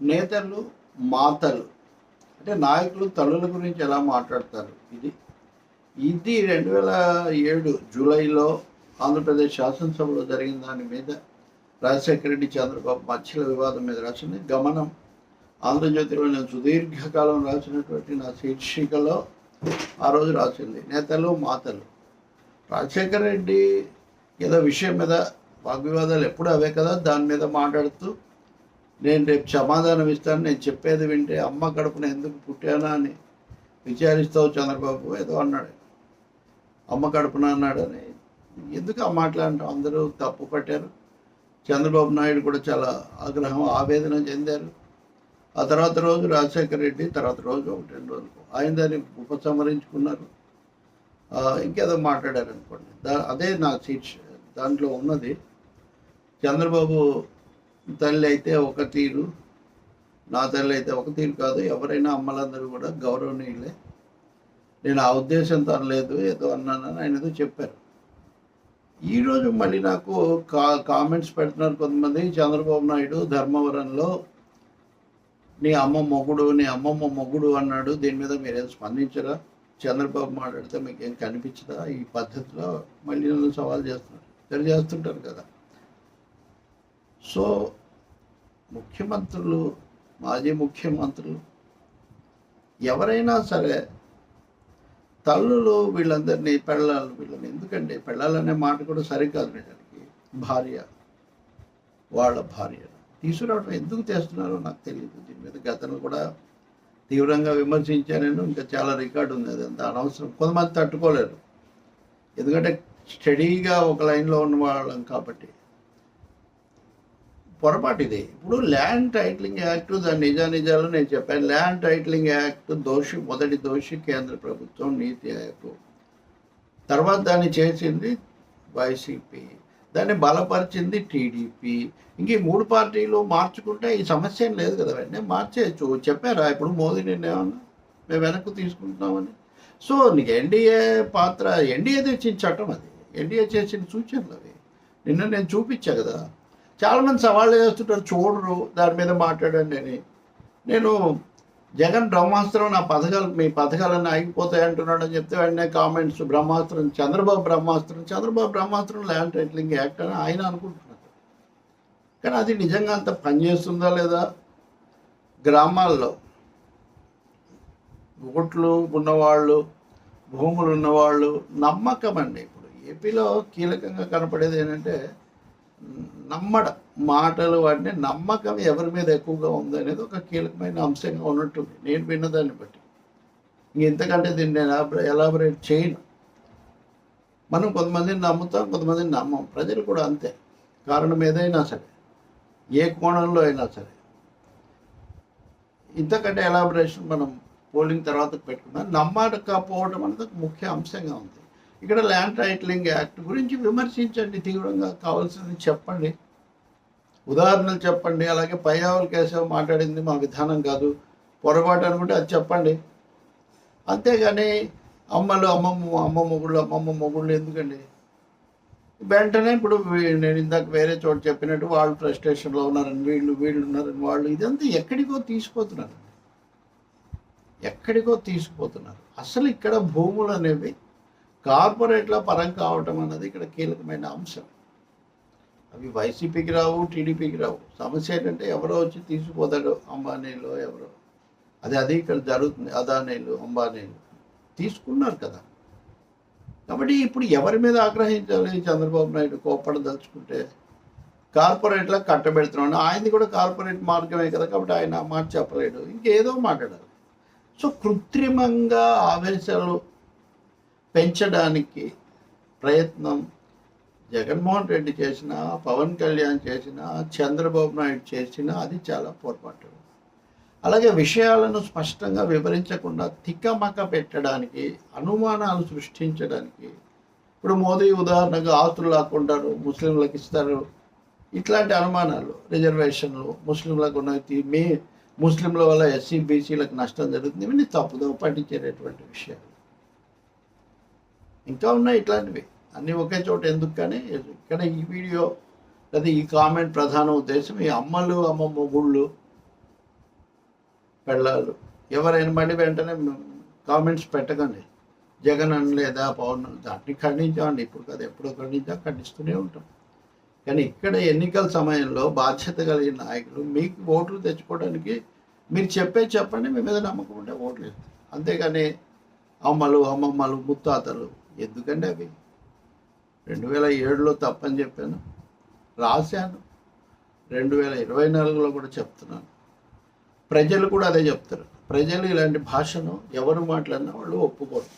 నేతలు, మాతలు అంటే నాయకులు తల్లుల గురించి ఎలా మాట్లాడతారు. ఇది ఇది 2007 జూలైలో ఆంధ్రప్రదేశ్ శాసనసభలో జరిగిన దాని మీద రాజశేఖర రెడ్డి, చంద్రబాబు మధ్యల వివాదం మీద రాసిన గమనం. ఆంధ్రజ్యోతిలో నేను సుదీర్ఘకాలం రాసినటువంటి నా శీర్షికలో ఆ రోజు రాసింది నేతలు, మాతలు. రాజశేఖర రెడ్డి ఏదో విషయం మీద వాగ్వివాదాలు ఎప్పుడు అవే కదా, దాని మీద మాట్లాడుతూ నేను రేపు సమాధానం ఇస్తాను, నేను చెప్పేది వింటే అమ్మ కడుపున ఎందుకు పుట్టానా అని విచారిస్తావు చంద్రబాబు ఏదో అన్నాడు. అమ్మ కడుపున అన్నాడని ఎందుకు ఆ మాట్లాడటం అందరూ తప్పు పట్టారు. చంద్రబాబు నాయుడు కూడా చాలా ఆగ్రహం, ఆవేదన చెందారు. ఆ తర్వాత రోజు రాజశేఖర రెడ్డి తర్వాత రోజు 1-2 రోజులకు ఆయన దాన్ని ఉపసంహరించుకున్నారు. ఇంకేదో మాట్లాడారు అనుకోండి. అదే నా దాంట్లో ఉన్నది. చంద్రబాబు తల్లి అయితే ఒక తీరు, నా తల్లి అయితే ఒక తీరు కాదు. ఎవరైనా అమ్మలందరూ కూడా గౌరవనీయులే. నేను ఆ ఉద్దేశంతో అనలేదు, ఏదో అన్నానని ఆయన ఏదో చెప్పారు. ఈరోజు మళ్ళీ నాకు కామెంట్స్ పెడుతున్నారు కొంతమంది. చంద్రబాబు నాయుడు ధర్మవరంలో నీ అమ్మమ్మ మొగుడు అన్నాడు, దీని మీద మీరేం స్పందించరా? చంద్రబాబు మాట్లాడితే మీకు ఏం కనిపించదా? ఈ పద్ధతిలో మళ్ళీ నన్ను సవాల్ చేస్తున్నారు. తెలియజేస్తుంటారు కదా. సో ముఖ్యమంత్రులు, మాజీ ముఖ్యమంత్రులు ఎవరైనా సరే తల్లులు వీళ్ళందరినీ వీళ్ళని ఎందుకంటే పెళ్ళాలనే మాట కూడా సరికాదు. నిజానికి భార్య, వాళ్ళ భార్య తీసుకురావడం ఎందుకు చేస్తున్నారో నాకు తెలియదు. దీని మీద గతంలో కూడా తీవ్రంగా విమర్శించాను. ఇంకా చాలా రికార్డు ఉంది. అది అంత అనవసరం. కొంతమంది తట్టుకోలేరు, ఎందుకంటే స్టడీగా ఒక లైన్లో ఉన్న వాళ్ళం కాబట్టి. పొరపాటు ఇది. ఇప్పుడు ల్యాండ్ టైటిలింగ్ యాక్ట్ దాని నిజాలు నేను చెప్పాను. ల్యాండ్ టైటిలింగ్ యాక్ట్ మొదటి దోషి కేంద్ర ప్రభుత్వం, నీతి ఆయోగ్. తర్వాత దాన్ని చేసింది వైసీపీ, దాన్ని బలపరిచింది టీడీపీ. ఇంక ఈ 3 పార్టీలు మార్చుకుంటే ఈ సమస్య ఏం లేదు కదా. వెంటనే మార్చేయచ్చు. చెప్పారా ఇప్పుడు మోదీ నిన్నేమన్నా మేము వెనక్కు తీసుకుంటున్నామని? సో నీకు ఎన్డీఏ పాత్ర, ఎన్డీఏ తెచ్చిన చట్టం అది, ఎన్డీఏ చేసిన సూచనలు అవి. నిన్న నేను చూపించా కదా. చాలామంది సవాళ్ళు చేస్తుంటారు, చూడరు, దాని మీద మాట్లాడండి అని. నేను జగన్ బ్రహ్మాస్త్రం, నా పథకాలు మీ పథకాలన్నీ ఆగిపోతాయి అంటున్నాడు అని చెప్తే వెంటనే కామెంట్స్ బ్రహ్మాస్త్రం, చంద్రబాబు బ్రహ్మాస్త్రం ల్యాండ్ టైటిలింగ్ యాక్ట్ అని ఆయన అనుకుంటున్నారు. కానీ అది నిజంగా అంత పనిచేస్తుందా లేదా? గ్రామాల్లో ఓట్లు ఉన్నవాళ్ళు, భూములు ఉన్నవాళ్ళు నమ్మకం అండి. ఇప్పుడు ఏపీలో కీలకంగా కనపడేది ఏంటంటే మాటలు వాటిని నమ్మకం ఎవరి మీద ఎక్కువగా ఉంది అనేది ఒక కీలకమైన అంశంగా ఉన్నట్టుంది నేను విన్నదాన్ని బట్టి. ఇంతకంటే దీన్ని నేను ఎలాబరేట్ చేయను. మనం కొంతమందిని నమ్ముతాం, కొంతమందిని నమ్మం. ప్రజలు కూడా అంతే. కారణం ఏదైనా సరే, ఏ కోణంలో అయినా సరే. ఇంతకంటే ఎలాబరేషన్ మనం పోలింగ్ తర్వాత పెట్టుకున్నాం. నమ్మకపోవడం అనేది ఒక ముఖ్య అంశంగా ఉంది. ఇక్కడ ల్యాండ్ టైటిలింగ్ యాక్ట్ గురించి విమర్శించండి, తీవ్రంగా కావాల్సింది చెప్పండి, ఉదాహరణలు చెప్పండి. అలాగే పయ్యావుల కేశవ్ మాట్లాడింది మా విధానం కాదు, పొరపాటు అనుకుంటే అది చెప్పండి. అంతేగాని అమ్మ మొగుళ్ళు ఎందుకండి? వెంటనే ఇప్పుడు నేను ఇందాక వేరే చోట చెప్పినట్టు వాళ్ళు ఫ్రస్ట్రేషన్లో ఉన్నారని, వీళ్ళు ఉన్నారని, వాళ్ళు ఇదంతా ఎక్కడికో తీసుకుపోతున్నారు. అసలు ఇక్కడ భూములు అనేవి కార్పొరేట్ల పరం కావటం అన్నది ఇక్కడ కీలకమైన అంశం. అవి వైసీపీకి రావు, టీడీపీకి రావు. సమస్య ఏంటంటే ఎవరో వచ్చి తీసుకుపోతాడు, అంబానీలో ఎవరో. అది ఇక్కడ జరుగుతుంది. అదానీలు, అంబానీలు తీసుకున్నారు కదా. కాబట్టి ఇప్పుడు ఎవరి మీద ఆగ్రహించాలి? చంద్రబాబు నాయుడు కోప్పడదలుచుకుంటే కార్పొరేట్లా కట్టబెడుతున్నాడు. ఆయనది కూడా కార్పొరేట్ మార్గమే కదా, కాబట్టి ఆయన మాట చెప్పలేడు, ఇంకేదో మాట్లాడాలి. సో కృత్రిమంగా ఆవేశాలు పెంచడానికి ప్రయత్నం జగన్మోహన్ రెడ్డి చేసిన, పవన్ కళ్యాణ్ చేసిన, చంద్రబాబు నాయుడు చేసిన అది చాలా పొరపాటు. అలాగే విషయాలను స్పష్టంగా వివరించకుండా తిక్కమక్క పెట్టడానికి, అనుమానాలు సృష్టించడానికి. ఇప్పుడు మోదీ ఉదాహరణగా ఆస్తులు లాక్కుంటారు, ముస్లింలకు ఇస్తారు, ఇట్లాంటి అనుమానాలు, రిజర్వేషన్లు ముస్లింలకు ఉన్నవి, ముస్లింల వల్ల ఎస్సీ బీసీలకు నష్టం జరుగుతుంది, ఇవన్నీ తప్పుదో పట్టించేటటువంటి విషయాలు. ఇంకా ఉన్నాయి ఇట్లాంటివి అన్నీ ఒకే చోట ఎందుకు. కానీ ఇక్కడ ఈ వీడియో లేదా ఈ కామెంట్ ప్రధాన ఉద్దేశం ఈ అమ్మ మొగుళ్ళు పెళ్ళాలు ఎవరైనా మళ్ళీ వెంటనే కామెంట్స్ పెట్టకండి. జగన్ అనలేదా, పవన్ దాన్ని ఖండించామండి. ఇప్పుడు కదా ఎప్పుడో ఖండిస్తూనే ఉంటాం. కానీ ఇక్కడ ఎన్నికల సమయంలో బాధ్యత కలిగిన నాయకులు మీకు ఓట్లు తెచ్చుకోవడానికి మీరు చెప్పండి, మీ మీద నమ్మకం ఉంటే ఓట్లు వేస్తారు. అంతేగాని అమ్మలు అమ్మమ్మలు ముత్తాతలు ఎందుకండి అవి? 2007లో తప్పని చెప్పాను, రాశాను, 2024లో కూడా చెప్తున్నాను. ప్రజలు కూడా అదే చెప్తారు. ప్రజలు ఇలాంటి భాషను ఎవరు మాట్లాడినా వాళ్ళు ఒప్పుకోరు.